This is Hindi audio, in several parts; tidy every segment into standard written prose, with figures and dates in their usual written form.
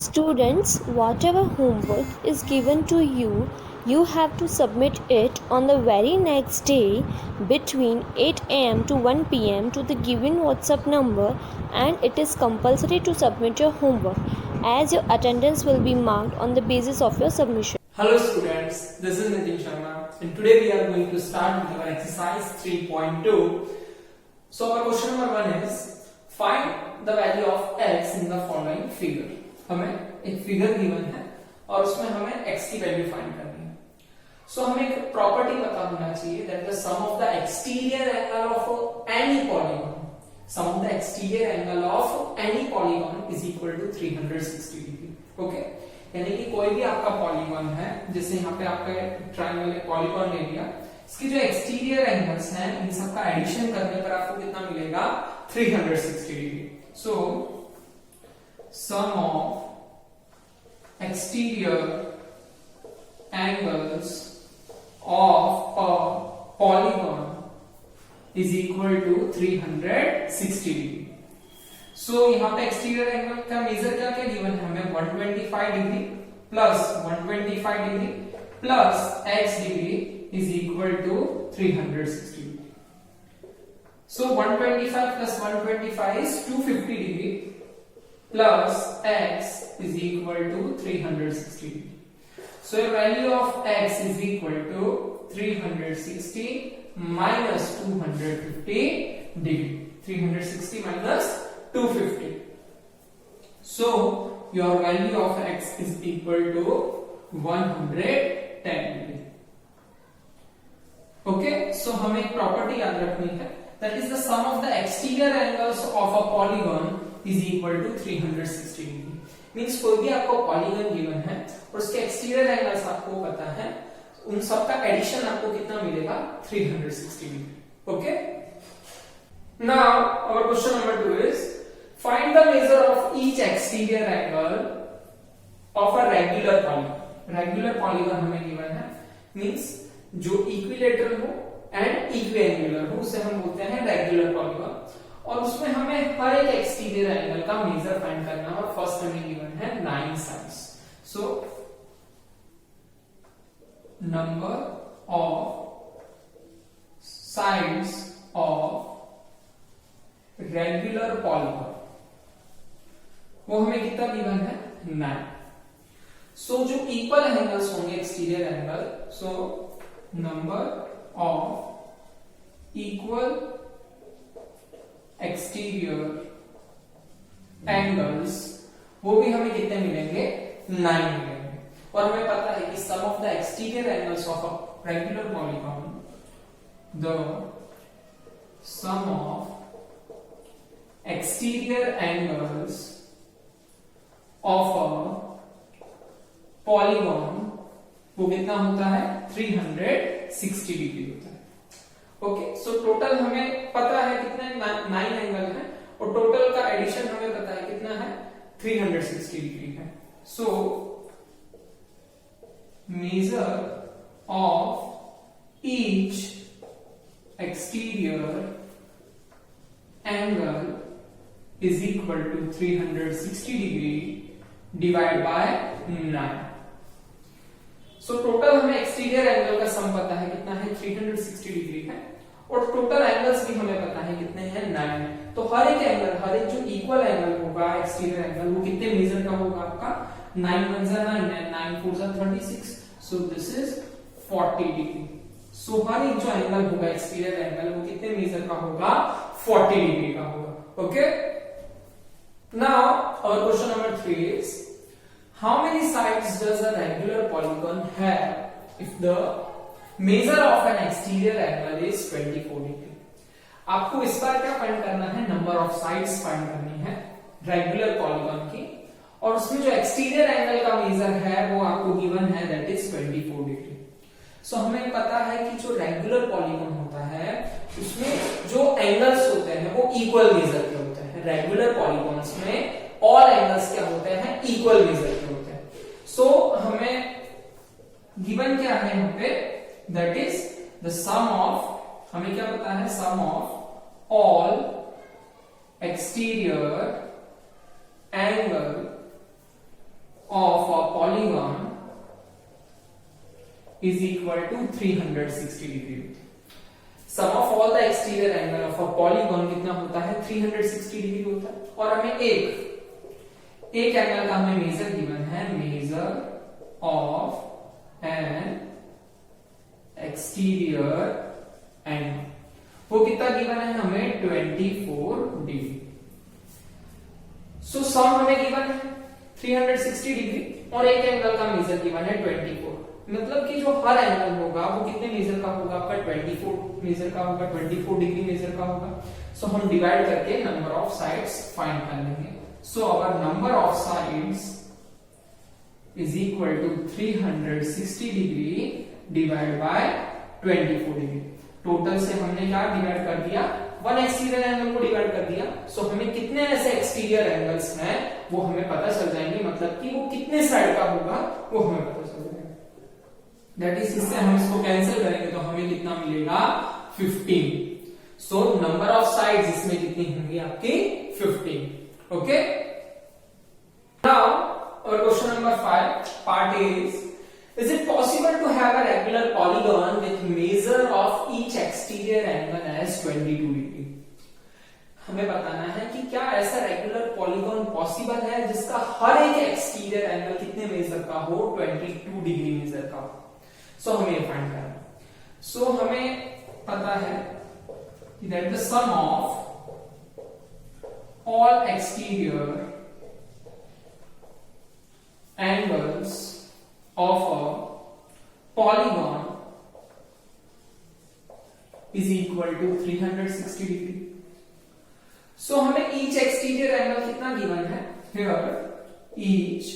Students, whatever homework is given to you, you have to submit it on the very next day between 8 am to 1 pm to the given WhatsApp number, and it is compulsory to submit your homework as your attendance will be marked on the basis of your submission. Hello students, this is Nitin Sharma and today we are going to start with our exercise 3.2. So our question number 1 is find the value of x in the following figure. हमें एक फिगर गिवन है और उसमें हमें x की वैल्यू फाइंड करनी है. सो हमें एक प्रॉपर्टी पता होना चाहिए that the sum of the exterior angle of any polygon, sum of the exterior angle of any polygon is equal to 360 degree. Okay, यानी कि कोई भी आपका पॉलीगॉन है, जैसे यहाँ पे आपका ट्रायंगल पॉलीगॉन ले लिया, इसकी जो एक्सटीरियर एंगल्स हैं इन सब का एडिशन करने पर आपको कितना मिलेगा 360 degree. So sum of exterior angles of a polygon is equal to 360 degree. So यहाँ पे एक्सटीरियर एंगल का मेजर क्या क्या गिवन है हमें 125 degree plus 125 degree plus x degree is equal to 360 degree. So 125 plus 125 is 250 degree plus x is equal to 360 degree. So your value of x is equal to 360 minus 250 degree. 360 minus 250. So your value of x is equal to 110 degree. Okay, so हमें एक प्रॉपर्टी याद रखनी है, that is the sum of the exterior angles of a polygon is equal to 360 degree. Means कोई भी आपको पॉलीगन गिवन है और उसके एक्सटीरियर एंगल्स आपको पता है, उन सब का एडिशन आपको कितना मिलेगा 360 degree. Okay, now our question number 2 is find the measure of each exterior angle of a regular polygon. Regular polygon हमें गिवन है, मीन्स जो इक्विलेटरल हो एंड इक्विएंगुलर हो उसे हम बोलते हैं रेगुलर पॉलीगन, और उसमें हमें हर एक एक्सटीरियर एंगल का मेजर फाइंड करना है. और फर्स्ट हमें गिवन है 9 sides. So number of sides of regular polygon वो हमें कितना गिवन है 9. सो जो इक्वल एंगल्स होंगे exterior angle, so number of equal exterior angles वो भी हमें कितने मिलेंगे 9 मिलेंगे. और हमें पता है कि sum of the exterior angles of a regular polygon, the sum of exterior angles of a polygon वो कितना होता है 360 डिग्री होता है. ओके, सो टोटल हमें पता है कितने 9 एंगल है और टोटल का एडिशन हमें पता है कितना है 360 डिग्री है. So measure of each exterior angle is equal to 360 degree divide by 9. So total हमें एक्सटीरियर एंगल का सम पता है कितना है 360 डिग्री है, और टोटल एंगल्स भी हमें पता है कितने हैं 9. तो हर एक एंगल, हर एक जो इक्वल एंगल होगा एक्सटीरियर एंगल वो कितने मेजर का होगा आपका 9 1 जा 9 9 4 जा 36. So this is 40 degree. So हर एक जो एंगल होगा एक्सटीरियर एंगल वो कितने मेजर का होगा 40 डिग्री का होगा. Okay, now our question number 3 is how many sides does a regular polygon have if the measure of an exterior angle is 24 degree. आपको इस बार क्या फाइंड करना है, नंबर ऑफ साइड्स फाइंड करनी है रेगुलर पॉलीगॉन की, और उसमें जो एक्सटीरियर एंगल का मेजर है वो आपको गिवन है दैट इज 24 डिग्री. सो हमें पता है कि जो रेगुलर पॉलीगॉन होता है उसमें जो एंगल्स होते हैं वो इक्वल मेजर के होते हैं. रेगुलर पॉलीगॉन्स में ऑल एंगल्स क्या होते हैं इक्वल मेजर के होते हैं. सो हमें गिवन क्या है यहाँ पे, that is the sum of, हमें क्या पता है sum of all exterior angle is equal to 360 degree. Sum of all the exterior angle of a polygon कितना होता है 360 डिग्री होता है। और हमें एक एंगल का हमें मेजर गिवन है, measure of N exterior angle, वो कितना गिवन है हमें 24 डिग्री। सो सम हमें गिवन है 360 डिग्री और एक एंगल का मेजर गिवन है 24, मतलब कि जो हर एंगल होगा वो कितने मेजर का होगा आपका 24 मेजर का होगा, 24 डिग्री मेजर का होगा। सो हम डिवाइड करके नंबर ऑफ साइड्स फाइंड कर लेंगे। So our number of sides is equal to 360 degree divide by 24 degree. Total से हमने क्या डिवाइड कर दिया, वन एक्सटीरियर एंगल को डिवाइड कर दिया। सो हमें कितने ऐसे एक्सटीरियर एंगल्स हैं वो हमें पता चल जाएंगे, मतलब कि वो कितने साइड का होगा वो हमें पता चल जाएगा। दैट इज, इससे हम इसको कैंसिल करेंगे तो हमें कितना मिलेगा 15। सो नंबर ऑफ साइड्स इसमें कितनी होंगी आपकी 15। ओके, नाउ और question number 5 part is it possible to have a regular polygon with measure of each exterior angle as 22 degree? हमें बताना है कि क्या ऐसा रेगुलर पॉलीगॉन पॉसिबल है जिसका हर एक एक्सटीरियर एंगल कितने मेजर का हो 22 डिग्री मेजर का हो। सो हमें फाइंड करना है। सो हमें पता है कि that the sum of all exterior angles of a polygon is equal to 360 degree. So हमें each exterior angle कितना given है, here each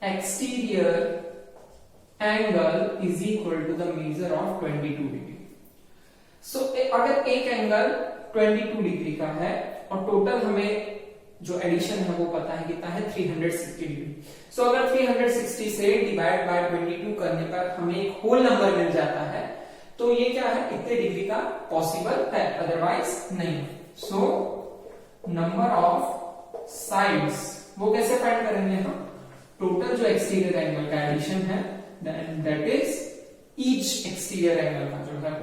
exterior angle is equal to the measure of 22 degree. So अगर एक एंगल 22 डिग्री का है और टोटल हमें जो एडिशन है वो पता है कितना है 360 डिग्री। सो अगर 360 से डिवाइड बाय 22 करने पर हमें एक होल नंबर मिल जाता है तो ये क्या है इतने डिग्री का पॉसिबल है, अदरवाइज नहीं। सो नंबर ऑफ साइड्स वो कैसे फाइंड करेंगे हम, टोटल जो एक्सटीरियर एंगल का एडिशन है that is each exterior angle का जो है।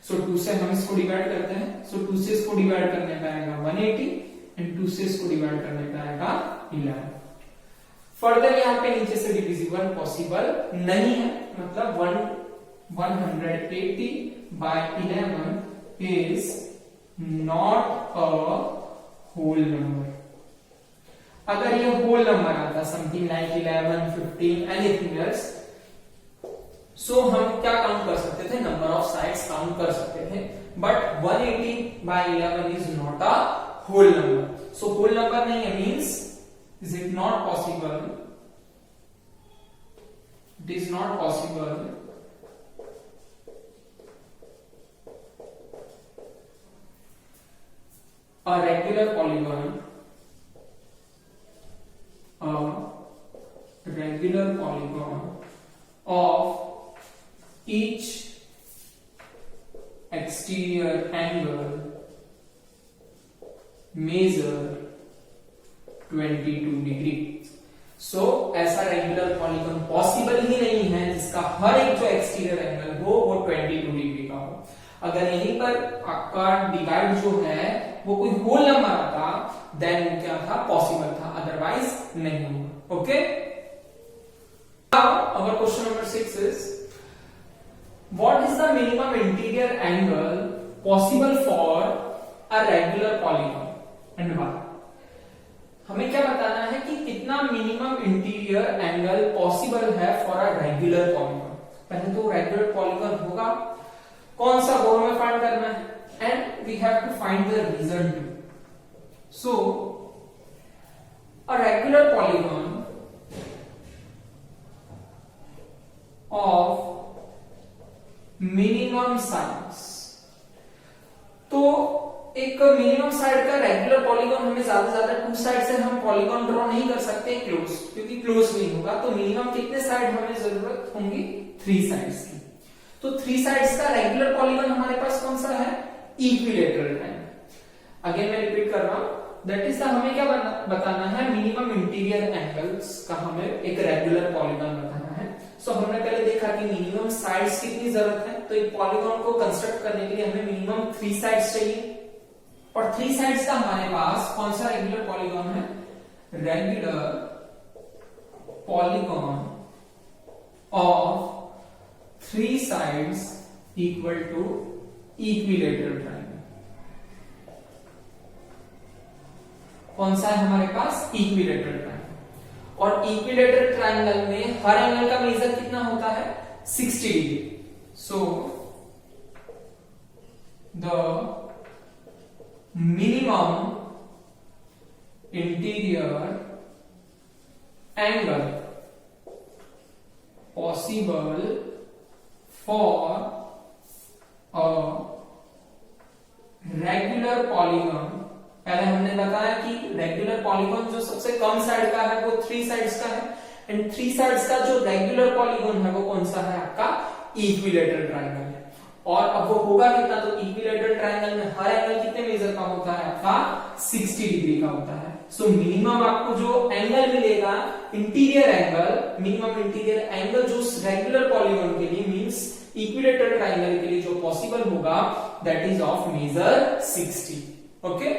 सो 2 से हम इसको डिवाइड करते हैं। सो 2 से इसको डिवाइड करने पे आएगा 180 एंड 2 से इसको डिवाइड करने पे आएगा 11। फर्दर यहाँ पे नीचे से डिविजिबल पॉसिबल नहीं है, मतलब 180 by 11 is not a whole number। अगर ये होल नंबर आता समथिंग लाइक 11, 15 एनीथिंग एल्स, सो हम क्या काउंट कर सकते थे, नंबर ऑफ साइड्स काउंट कर सकते थे। But 180 by 11 is not a whole number. So whole number नहीं है means is it not possible, it is not possible a regular polygon of each exterior angle measure 22 degree. So ऐसा रेगुलर पॉलीगॉन पॉसिबल ही नहीं है जिसका हर एक जो एक्सटीरियर एंगल हो वो 22 डिग्री का हो। अगर यहीं पर आपका डिवाइड जो है वो कोई होल नंबर आता देन वो क्या था, पॉसिबल था, अदरवाइज नहीं होगा। Okay, now our question number 6 is what is the minimum interior angle possible for a regular polygon and why. हमें क्या बताना है कि कितना मिनिमम इंटीरियर एंगल पॉसिबल है फॉर अ रेगुलर पॉलीगॉन। पहले तो रेगुलर पॉलीगॉन होगा कौन सा वो हमें फाइंड करना है and we have to find the reason too. So a regular polygon of minimum sides, तो एक मिनिमम साइड का रेगुलर पॉलीगॉन हमें ज्यादा से ज्यादा 2 साइड से हम पॉलीगॉन ड्रॉ नहीं कर सकते क्लोज, क्योंकि क्लोज नहीं होगा। तो मिनिमम कितने साइड हमें जरूरत होंगी 3 साइड्स की। तो 3 साइड्स का रेगुलर पॉलीगॉन हमारे पास कौन सा है, इक्विलेटरल ट्रायंगल। अगेन मैं रिपीट कर रहा हूं, दैट इज द हमें क्या बताना है, मिनिमम इंटीरियर एंगल्स का हमें एक रेगुलर पॉलीगॉन बताना है। सो हमने पहले देखा कि मिनिमम साइड्स कितनी जरूरत है, तो एक पॉलीगॉन को कंस्ट्रक्ट करने के लिए हमें मिनिमम 3 साइड्स चाहिए, और 3 साइड्स का हमारे पास कौन सा रेगुलर पॉलीगॉन है, regular polygon of 3 sides equal to equilateral triangle. कौन सा है हमारे पास, इक्विलेटरल ट्रायंगल। और इक्विलेटरल ट्रायंगल में हर एंगल का मेजर कितना होता है, 60 degree. So the minimum interior angle possible for a regular polygon, पहले हमने बताया कि रेगुलर पॉलीगॉन जो सबसे कम साइड का है वो 3 साइड्स का है, एंड 3 साइड्स का जो रेगुलर पॉलीगॉन है वो कौन सा है, आपका इक्विलेटरल ट्रायंगल है। और अब वो होगा कितना, तो इक्विलेटरल ट्रायंगल में हर एंगल कितने मेजर का होता है, आपका 60 डिग्री का होता है। सो मिनिमम आपको जो एंगल मिलेगा, interior angle, minimum interior angle जो रेगुलर पॉलीगॉन के लिए मींस इक्विलेटरल ट्रायंगल के लिए जो पॉसिबल होगा, that is of measure 60। Okay.